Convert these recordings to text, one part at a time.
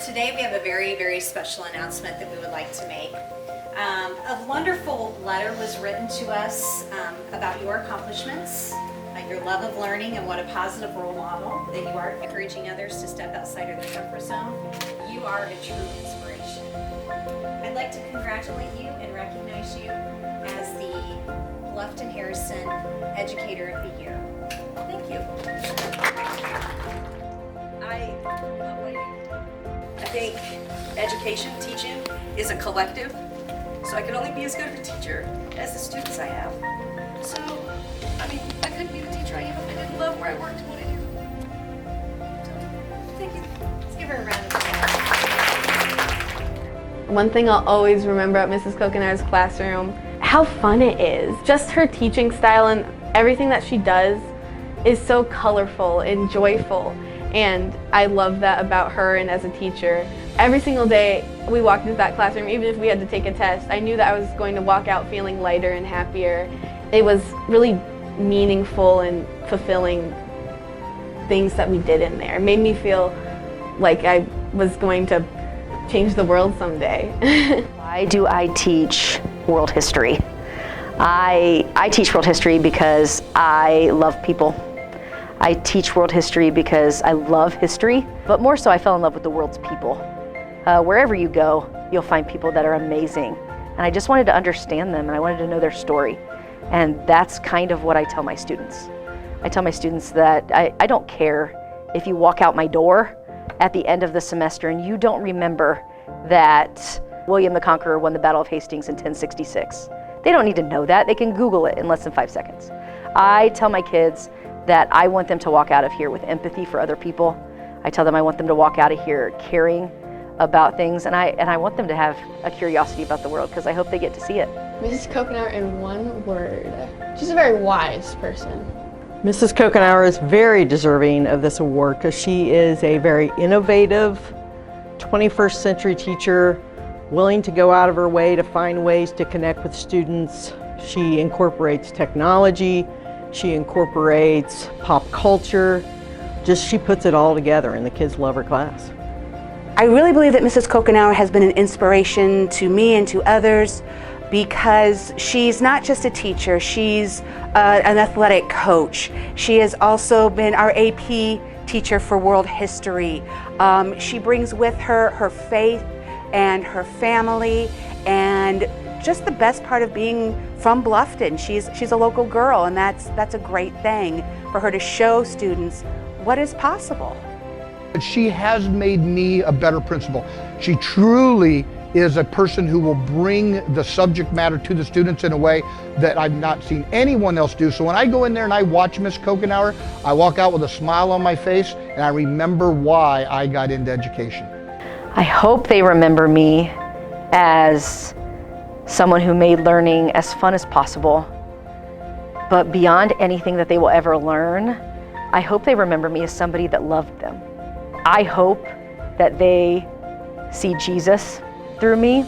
Today we have a very, very special announcement that we would like to make. A wonderful letter was written to us about your accomplishments, your love of learning, and what a positive role model that you are, encouraging others to step outside of their comfort zone. You are a true inspiration. I'd like to congratulate you and recognize you as the Bluffton Harrison Educator of the Year. Thank you. I think education, teaching, is a collective, so I can only be as good of a teacher as the students I have. So, I mean, I couldn't be the teacher I am if I didn't love where I worked and what I do. So, thank you. Let's give her a round of applause. One thing I'll always remember at Mrs. Cocanower's classroom, how fun it is. Just her teaching style and everything that she does is so colorful and joyful. And I love that about her and as a teacher. Every single day we walked into that classroom, even if we had to take a test, I knew that I was going to walk out feeling lighter and happier. It was really meaningful and fulfilling things that we did in there. It made me feel like I was going to change the world someday. Why do I teach world history? I teach world history because I love people. I teach world history because I love history, but more so I fell in love with the world's people. Wherever you go, you'll find people that are amazing. And I just wanted to understand them and I wanted to know their story. And that's kind of what I tell my students. I tell my students that I don't care if you walk out my door at the end of the semester and you don't remember that William the Conqueror won the Battle of Hastings in 1066. They don't need to know that. They can Google it in less than 5 seconds. I tell my kids that I want them to walk out of here with empathy for other people. I tell them I want them to walk out of here caring about things, and I want them to have a curiosity about the world because I hope they get to see it. Mrs. Cocanower, in one word, she's a very wise person. Mrs. Cocanower is very deserving of this award because she is a very innovative 21st century teacher, willing to go out of her way to find ways to connect with students. She incorporates technology, she incorporates pop culture, she puts it all together and the kids love her class. I really believe that Mrs. Cocanower has been an inspiration to me and to others because she's not just a teacher, she's an athletic coach. She has also been our AP teacher for world history. She brings with her her faith and her family, and just the best part of being from Bluffton. She's a local girl, and that's a great thing for her to show students what is possible. She has made me a better principal. She truly is a person who will bring the subject matter to the students in a way that I've not seen anyone else do. So when I go in there and I watch Miss Cocanower, I walk out with a smile on my face and I remember why I got into education. I hope they remember me as someone who made learning as fun as possible. But beyond anything that they will ever learn, I hope they remember me as somebody that loved them. I hope that they see Jesus through me,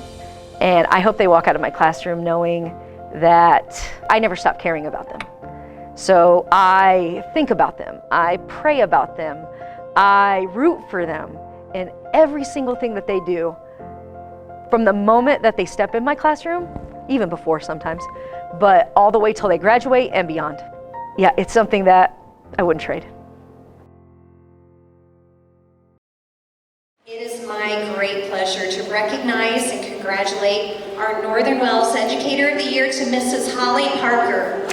and I hope they walk out of my classroom knowing that I never stopped caring about them. So I think about them, I pray about them, I root for them in every single thing that they do, from the moment that they step in my classroom, even before sometimes, but all the way till they graduate and beyond. Yeah, it's something that I wouldn't trade. It is my great pleasure to recognize and congratulate our Northern Wells Educator of the Year to Mrs. Hollie Parker.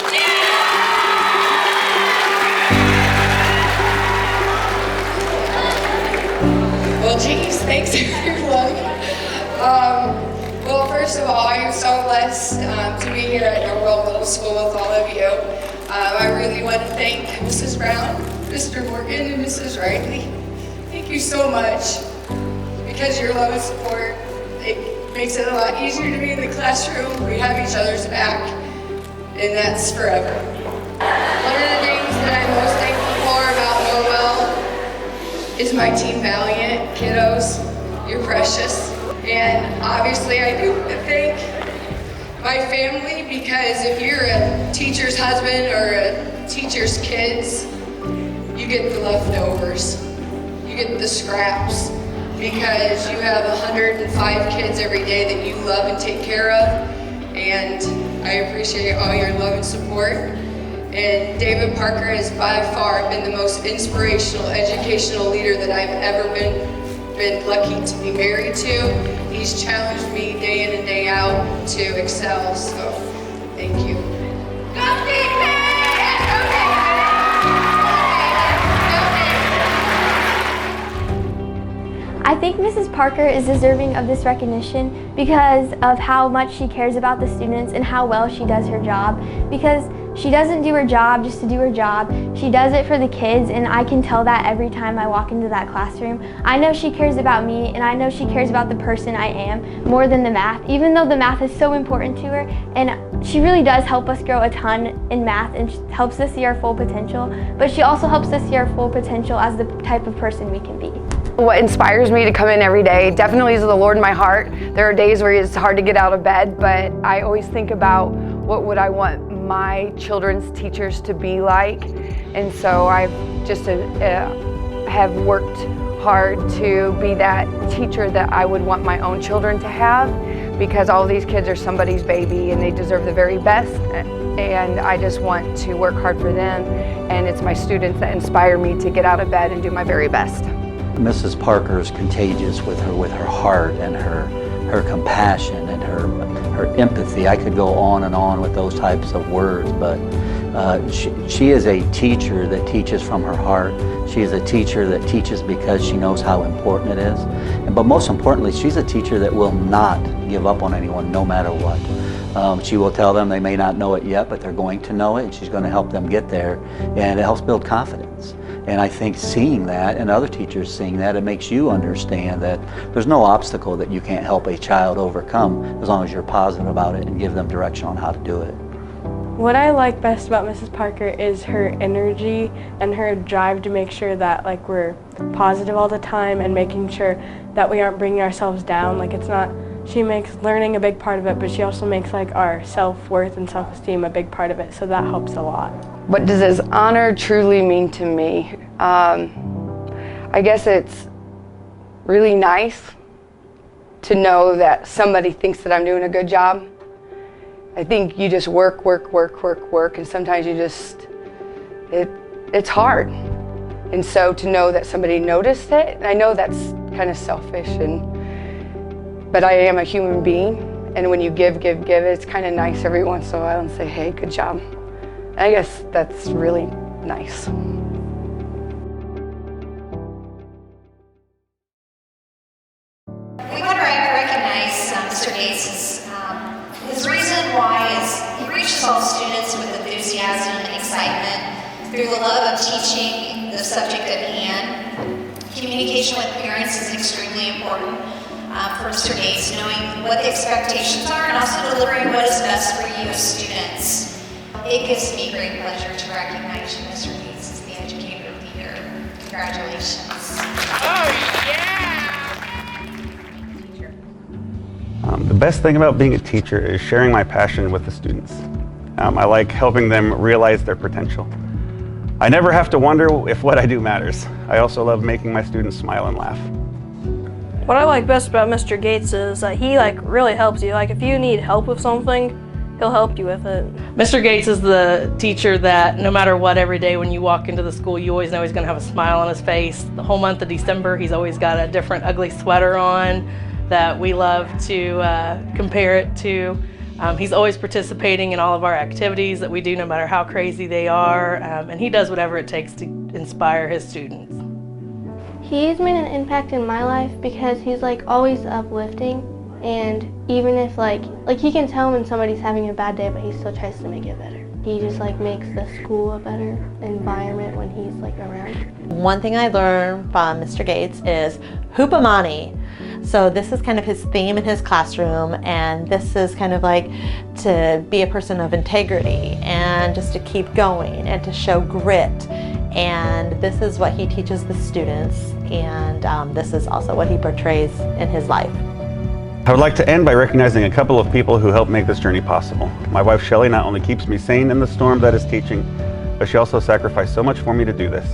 Well, geez, thanks everyone. Well, first of all, I am so blessed to be here at Norwell Middle School with all of you. I really want to thank Mrs. Brown, Mr. Morgan, and Mrs. Riley. Thank you so much. Because your love and support, it makes it a lot easier to be in the classroom. We have each other's back, and that's forever. One of the things that I'm most thankful for about Norwell is my team Valiant kiddos. You're precious. And obviously I do thank my family, because if you're a teacher's husband or a teacher's kids, you get the leftovers. You get the scraps. because you have 105 kids every day that you love and take care of, and I appreciate all your love and support. And David Parker has by far been the most inspirational educational leader that I've ever been lucky to be married to. He's challenged me day in and day out to excel, so thank you. I think Mrs. Parker is deserving of this recognition because of how much she cares about the students and how well she does her job. Because she doesn't do her job just to do her job. She does it for the kids, and I can tell that every time I walk into that classroom. I know she cares about me, and I know she cares about the person I am more than the math, even though the math is so important to her. And she really does help us grow a ton in math and helps us see our full potential. But she also helps us see our full potential as the type of person we can be. What inspires me to come in every day definitely is the Lord in my heart. There are days where it's hard to get out of bed, but I always think about what would I want my children's teachers to be like. And so I've just have worked hard to be that teacher that I would want my own children to have, because all these kids are somebody's baby and they deserve the very best. And I just want to work hard for them. And it's my students that inspire me to get out of bed and do my very best. Mrs. Parker is contagious with her heart and her compassion and her empathy. I could go on and on with those types of words, but she is a teacher that teaches from her heart. She is a teacher that teaches because she knows how important it is. But most importantly, she's a teacher that will not give up on anyone no matter what. She will tell them they may not know it yet, but they're going to know it, and she's going to help them get there, and it helps build confidence. And I think seeing that, and other teachers seeing that, it makes you understand that there's no obstacle that you can't help a child overcome as long as you're positive about it and give them direction on how to do it. What I like best about Mrs. Parker is her energy and her drive to make sure that we're positive all the time and making sure that we aren't bringing ourselves down. She makes learning a big part of it, but she also makes our self-worth and self-esteem a big part of it, so that helps a lot. What does this honor truly mean to me? I guess it's really nice to know that somebody thinks that I'm doing a good job. I think you just work, and sometimes you just, it's hard. And so to know that somebody noticed it, and I know that's kind of selfish, but I am a human being, and when you give, it's kind of nice every once in a while and say, hey, good job. And I guess that's really nice. We want to recognize Mr. Gates. His reason why is he reaches all students with enthusiasm and excitement through the love of teaching the subject at hand. Communication with parents is extremely important for Mr. Gates, knowing what the expectations are and also delivering what is best for you as students. It gives me great pleasure to recognize you, Mr. Gates, as the educator of the year. Congratulations. Oh, yeah! The best thing about being a teacher is sharing my passion with the students. I like helping them realize their potential. I never have to wonder if what I do matters. I also love making my students smile and laugh. What I like best about Mr. Gates is that he really helps you. If you need help with something, he'll help you with it. Mr. Gates is the teacher that no matter what, every day when you walk into the school, you always know he's going to have a smile on his face. The whole month of December, he's always got a different ugly sweater on that we love to compare it to. He's always participating in all of our activities that we do, no matter how crazy they are, and he does whatever it takes to inspire his students. He's made an impact in my life because he's always uplifting, and even if he can tell when somebody's having a bad day, but he still tries to make it better. He just makes the school a better environment when he's around. One thing I learned from Mr. Gates is hoopamani. So this is kind of his theme in his classroom, and this is kind of to be a person of integrity and just to keep going and to show grit. And this is what he teaches the students, and this is also what he portrays in his life. I would like to end by recognizing a couple of people who helped make this journey possible. My wife Shelly not only keeps me sane in the storm that is teaching, but she also sacrificed so much for me to do this.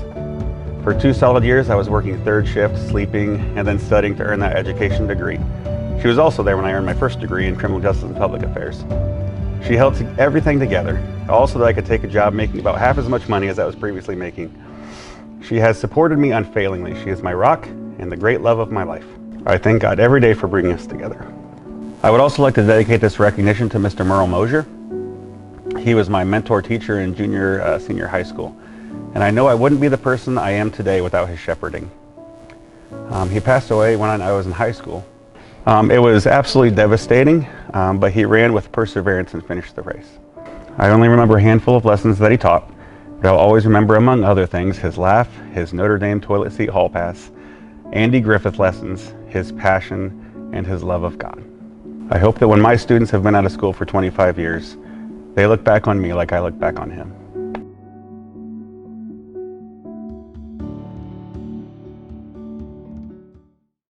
For 2 solid years, I was working third shift, sleeping, and then studying to earn that education degree. She was also there when I earned my first degree in criminal justice and public affairs. She held everything together, also that I could take a job making about half as much money as I was previously making. She has supported me unfailingly. She is my rock and the great love of my life. I thank God every day for bringing us together. I would also like to dedicate this recognition to Mr. Merle Mosier. He was my mentor teacher in senior high school. And I know I wouldn't be the person I am today without his shepherding. He passed away when I was in high school. It was absolutely devastating, but he ran with perseverance and finished the race. I only remember a handful of lessons that he taught, but I'll always remember, among other things, his laugh, his Notre Dame toilet seat hall pass, Andy Griffith lessons, his passion, and his love of God. I hope that when my students have been out of school for 25 years, they look back on me like I look back on him.